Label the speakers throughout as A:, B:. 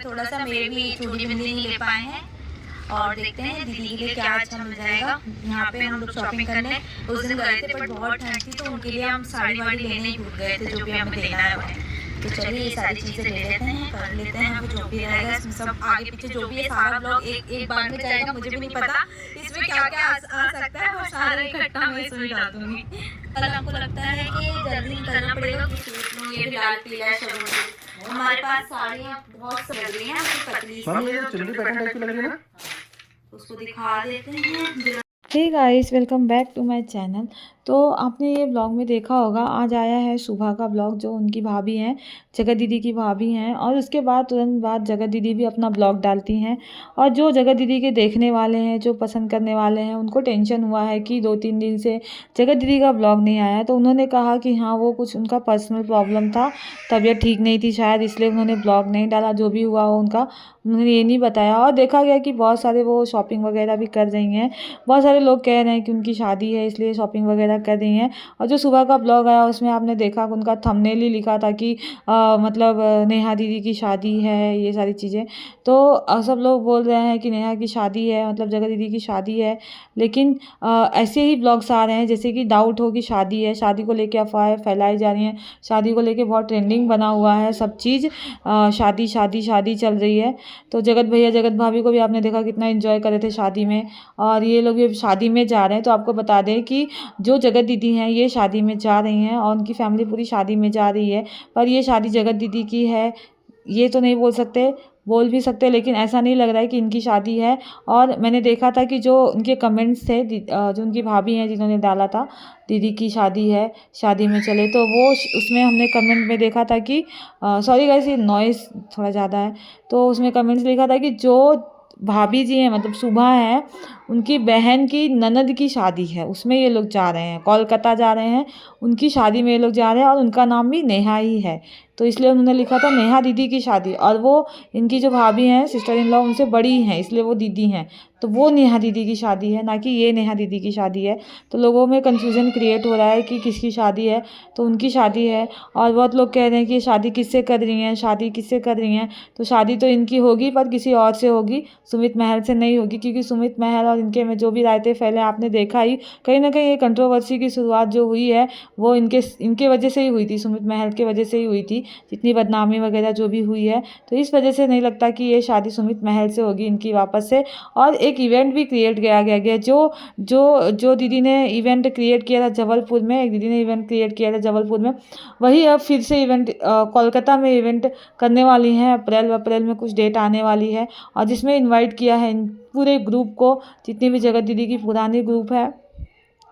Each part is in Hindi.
A: थोड़ा सा मेरे भी चूड़ी बिंदी नहीं ले पाए हैं और देखते हैं दीदी के लिए क्या अच्छा मिल जाएगा। यहाँ पे हम लोग शॉपिंग करने उस दिन गए थे, बट बहुत ठंड थी तो उनके लिए हम साड़ी वाड़ी लेने ही भूल गए थे जो भी हमें लेना है उन्हें। तो चलिए ये सारी चीज़ें ले लेते हैं, कर लेते हैं। अब जो भी रहेगा इसमें सब आगे पीछे जो भी है सारा ब्लॉग एक बार में जाएगा। मुझे भी नहीं पता इसमें क्या क्या आ सकता है, और सारा इकट्ठा मैं इसमें डाल दूँगी। कल हमको लगता है कि जल्दी निकलना पड़ेगा क्योंकि ये भी लाल पीला शगुन। हमारे पास साड़ियाँ बहुत सी लग रही हैं, पतली सी, उसको दिखा देते हैं।
B: Hey guys, welcome back to my channel. तो आपने ये ब्लॉग में देखा होगा, आज आया है सुबह का ब्लॉग जो उनकी भाभी हैं, जगत दीदी की भाभी हैं। और उसके बाद तुरंत बाद जगत दीदी भी अपना ब्लॉग डालती हैं। और जो जगत दीदी के देखने वाले हैं, जो पसंद करने वाले हैं, उनको टेंशन हुआ है कि 2-3 दिन से जगत दीदी का ब्लॉग नहीं आया। तो उन्होंने कहा कि हाँ, वो कुछ उनका पर्सनल प्रॉब्लम था, तबीयत ठीक नहीं थी शायद, इसलिए उन्होंने ब्लॉग नहीं डाला। जो भी हुआ हो उनका उन्होंने ये नहीं बताया। और देखा गया कि बहुत सारे वो शॉपिंग वगैरह भी कर रही हैं। बहुत सारे लोग कह रहे हैं कि उनकी शादी है इसलिए शॉपिंग वगैरह कर रही हैं। और जो सुबह का ब्लॉग आया उसमें आपने देखा कि उनका थंबनेल ही लिखा था कि मतलब नेहा दीदी की शादी है, ये सारी चीज़ें। तो सब लोग बोल रहे हैं कि नेहा की शादी है, मतलब जगत दीदी की शादी है। लेकिन ऐसे ही ब्लॉग्स आ रहे हैं जैसे कि डाउट हो कि शादी है, शादी को लेकर अफवाहें फैलाई जा रही हैं, शादी को लेकर बहुत ट्रेंडिंग बना हुआ है सब चीज़। शादी शादी शादी चल रही है। तो जगत भैया जगत भाभी को भी आपने देखा कितना एंजॉय कर रहे थे शादी में। और ये लोग ये शादी में जा रहे हैं। तो आपको बता दें कि जो जगत दीदी हैं ये शादी में जा रही हैं और उनकी फैमिली पूरी शादी में जा रही है। पर ये शादी जगत दीदी की है ये तो नहीं बोल सकते, बोल भी सकते, लेकिन ऐसा नहीं लग रहा है कि इनकी शादी है। और मैंने देखा था कि जो उनके कमेंट्स थे, जो उनकी भाभी हैं जिन्होंने डाला था दीदी की शादी है, शादी में चले, तो वो उसमें हमने कमेंट में देखा था कि सॉरी गाइस ये नॉइज़ थोड़ा ज़्यादा है। तो उसमें कमेंट्स लिखा था कि जो भाभी जी हैं मतलब सुबह है, उनकी बहन की ननद की शादी है, उसमें ये लोग जा रहे हैं, कोलकाता जा रहे हैं, उनकी शादी में ये लोग जा रहे हैं और उनका नाम भी नेहा ही है। तो इसलिए उन्होंने लिखा था नेहा दीदी की शादी। और वो इनकी जो भाभी हैं सिस्टर इन लॉ उनसे बड़ी हैं इसलिए वो दीदी हैं। तो वो नेहा दीदी की शादी है, ना कि ये नेहा दीदी की शादी है। तो लोगों में कन्फ्यूज़न क्रिएट हो रहा है कि किसकी शादी है। तो उनकी शादी है। और बहुत लोग कह रहे हैं कि शादी किससे कर रही हैं, शादी किससे कर रही हैं। तो शादी तो इनकी होगी पर किसी और से होगी, सुमित महल से नहीं होगी। क्योंकि सुमित महल और इनके में जो भी रायते फैले आपने देखा ही, कहीं ना कहीं ये कंट्रोवर्सी की शुरुआत जो हुई है वो इनके वजह से ही हुई थी, सुमित महल के वजह से ही हुई थी, जितनी बदनामी वगैरह जो भी हुई है। तो इस वजह से नहीं लगता कि ये शादी सुमित महल से होगी इनकी वापस से। और एक इवेंट भी क्रिएट किया गया जो दीदी ने इवेंट क्रिएट किया था जबलपुर में, एक दीदी ने इवेंट क्रिएट किया था जबलपुर में, वही अब फिर से इवेंट कोलकाता में इवेंट करने वाली हैं। अप्रैल में कुछ डेट आने वाली है और जिसमें इनवाइट किया है इन पूरे ग्रुप को, जितनी भी जगत दीदी की पुरानी ग्रुप है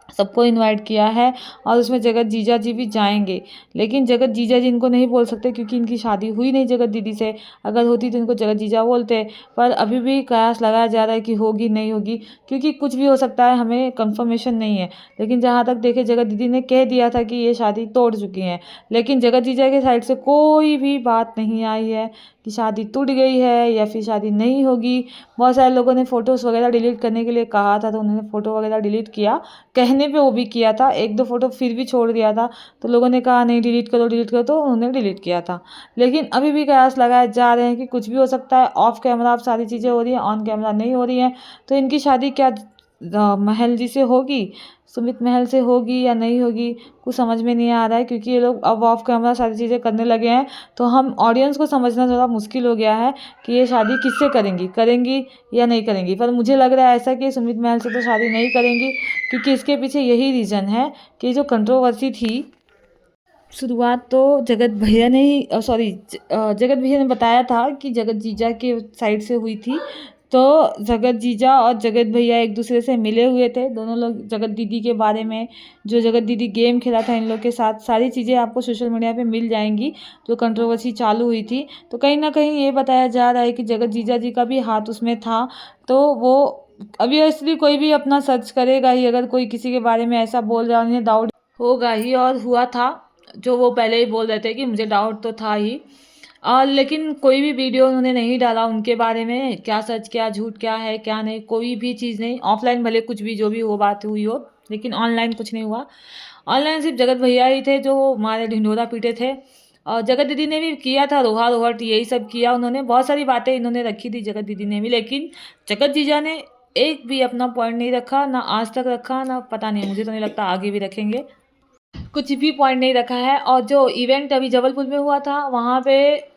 B: सबको इनवाइट किया है। और उसमें जगत जीजा जी भी जाएंगे। लेकिन जगत जीजा जी इनको नहीं बोल सकते क्योंकि इनकी शादी हुई नहीं जगत दीदी से। अगर होती तो इनको जगत जीजा बोलते। पर अभी भी कयास लगाया जा रहा है कि होगी नहीं होगी, क्योंकि कुछ भी हो सकता है, हमें कंफर्मेशन नहीं है। लेकिन जहाँ तक देखे जगत दीदी ने कह दिया था कि ये शादी तोड़ चुकी हैं। लेकिन जगत जीजा के साइड से कोई भी बात नहीं आई है कि शादी टूट गई है या फिर शादी नहीं होगी। बहुत सारे लोगों ने फ़ोटोज़ वगैरह डिलीट करने के लिए कहा था तो उन्होंने फ़ोटो वगैरह डिलीट किया, कहने पे वो भी किया था। 1-2 फ़ोटो फिर भी छोड़ दिया था तो लोगों ने कहा नहीं डिलीट करो, तो उन्होंने डिलीट किया था। लेकिन अभी भी कयास लगाए जा रहे हैं कि कुछ भी हो सकता है। ऑफ कैमरा अब सारी चीज़ें हो रही हैं, ऑन कैमरा नहीं हो रही हैं। तो इनकी शादी क्या महल जी से होगी, सुमित महल से होगी या नहीं होगी, कुछ समझ में नहीं आ रहा है। क्योंकि ये लोग अब ऑफ कैमरा सारी चीज़ें करने लगे हैं तो हम ऑडियंस को समझना थोड़ा मुश्किल हो गया है कि ये शादी किससे करेंगी या नहीं करेंगी। पर मुझे लग रहा है ऐसा कि सुमित महल से तो शादी नहीं करेंगी, क्योंकि इसके पीछे यही रीज़न है कि जो कंट्रोवर्सी थी, शुरुआत तो जगत भैया ने ही जगत भैया ने बताया था कि जगत जीजा के साइड से हुई थी। तो जगत जीजा और जगत भैया एक दूसरे से मिले हुए थे दोनों लोग। जगत दीदी के बारे में, जो जगत दीदी गेम खेला था इन लोग के साथ, सारी चीज़ें आपको सोशल मीडिया पे मिल जाएंगी जो कंट्रोवर्सी चालू हुई थी। तो कहीं ना कहीं ये बताया जा रहा है कि जगत जीजा जी का भी हाथ उसमें था। तो वो ऑब्वियसली कोई भी अपना सर्च करेगा ही, अगर कोई किसी के बारे में ऐसा बोल रहा है उन्हें डाउट होगा ही, और हुआ था। जो वो पहले ही बोल रहे थे कि मुझे डाउट तो था ही। लेकिन कोई भी वीडियो उन्होंने नहीं डाला उनके बारे में, क्या सच क्या झूठ क्या है क्या नहीं, कोई भी चीज़ नहीं। ऑफलाइन भले कुछ भी जो भी हो बात हुई हो, लेकिन ऑनलाइन कुछ नहीं हुआ। ऑनलाइन सिर्फ जगत भैया ही थे जो हमारे ढिंढोरा पीटे थे। और जगत दीदी ने भी किया था रोहा रोहट, यही सब किया उन्होंने, बहुत सारी बातें इन्होंने रखी थी जगत दीदी ने भी, लेकिन जगत जीजा ने एक भी अपना पॉइंट नहीं रखा, ना आज तक रखा, ना पता नहीं, मुझे तो नहीं लगता आगे भी रखेंगे, कुछ भी पॉइंट नहीं रखा है। और जो इवेंट अभी जबलपुर में हुआ था वहाँ पे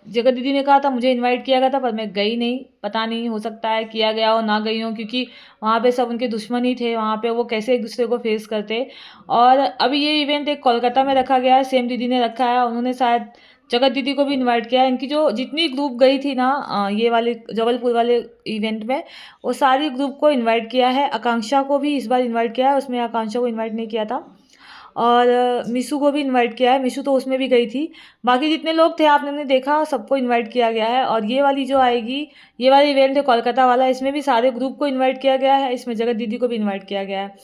B: जगत दीदी ने कहा था मुझे इनवाइट किया गया था, पर मैं गई नहीं, पता नहीं, हो सकता है किया गया हो, ना गई हो, क्योंकि वहाँ पे सब उनके दुश्मन ही थे, वहाँ पे वो कैसे एक दूसरे को फेस करते। और अभी ये इवेंट एक कोलकाता में रखा गया है, सेम दीदी ने रखा है, उन्होंने शायद जगत दीदी को भी इनवाइट किया है। इनकी जो जितनी ग्रुप गई थी ना ये वाले जबलपुर वाले इवेंट में, वो सारी ग्रुप को इनवाइट किया है। आकांक्षा को भी इस बार इनवाइट किया है, उसमें आकांक्षा को इनवाइट नहीं किया था। और मिशू को भी इनवाइट किया है, मिशू तो उसमें भी गई थी। बाकी जितने लोग थे आपने देखा, सबको इनवाइट किया गया है। और ये वाली जो आएगी, ये वाला इवेंट है कोलकाता वाला, इसमें भी सारे ग्रुप को इनवाइट किया गया है, इसमें जगत दीदी को भी इनवाइट किया गया है।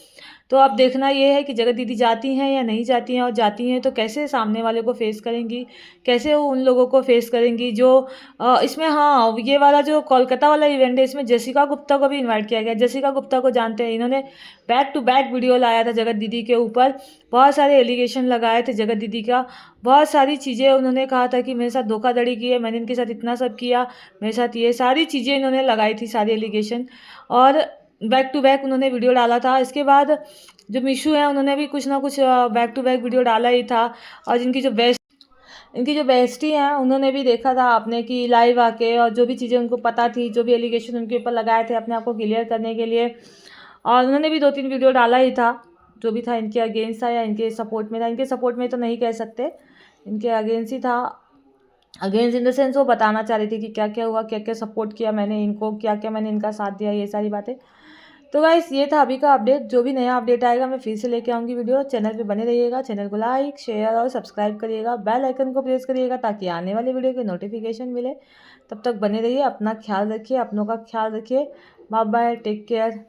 B: तो अब देखना ये है कि जगत दीदी जाती हैं या नहीं जाती हैं, और जाती हैं तो कैसे सामने वाले को फेस करेंगी, कैसे वो उन लोगों को फेस करेंगी जो इसमें, हाँ ये वाला जो कोलकाता वाला इवेंट है, इसमें जसिका गुप्ता को भी इनवाइट किया गया। जसिका गुप्ता को जानते हैं, इन्होंने बैक टू बैक वीडियो लाया था जगत दीदी के ऊपर, बहुत सारे एलिगेशन लगाए थे जगत दीदी का, बहुत सारी चीज़ें उन्होंने कहा था कि मेरे साथ धोखाधड़ी की है, मैंने इनके साथ इतना सब किया, मेरे साथ ये सारी चीज़ें इन्होंने लगाई थी, सारी एलिगेशन, और बैक टू बैक उन्होंने वीडियो डाला था। इसके बाद जो मिशू है उन्होंने भी कुछ ना कुछ बैक टू बैक वीडियो डाला ही था। और इनकी जो बेस्टी हैं उन्होंने भी देखा था आपने कि लाइव आके, और जो भी चीज़ें उनको पता थी, जो भी एलिगेशन उनके ऊपर लगाए थे अपने आप को क्लियर करने के लिए, और उन्होंने भी 2-3 वीडियो डाला ही था, जो भी था इनके अगेंस्ट था या इनके सपोर्ट में था। इनके सपोर्ट में तो नहीं कह सकते, इनके अगेंस्ट ही था। अगेंस्ट इन द सेंस वो बताना चाह रही थी कि क्या क्या हुआ, क्या क्या सपोर्ट किया मैंने इनको, क्या क्या मैंने इनका साथ दिया, ये सारी बातें। तो गाइस ये था अभी का अपडेट, जो भी नया अपडेट आएगा मैं फिर से लेके आऊँगी वीडियो। चैनल पे बने रहिएगा, चैनल को लाइक शेयर और सब्सक्राइब करिएगा, बेल आइकन को प्रेस करिएगा ताकि आने वाले वीडियो की नोटिफिकेशन मिले। तब तक बने रहिए, अपना ख्याल रखिए, अपनों का ख्याल रखिए। बाय बाय, टेक केयर,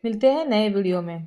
B: मिलते हैं नए वीडियो में।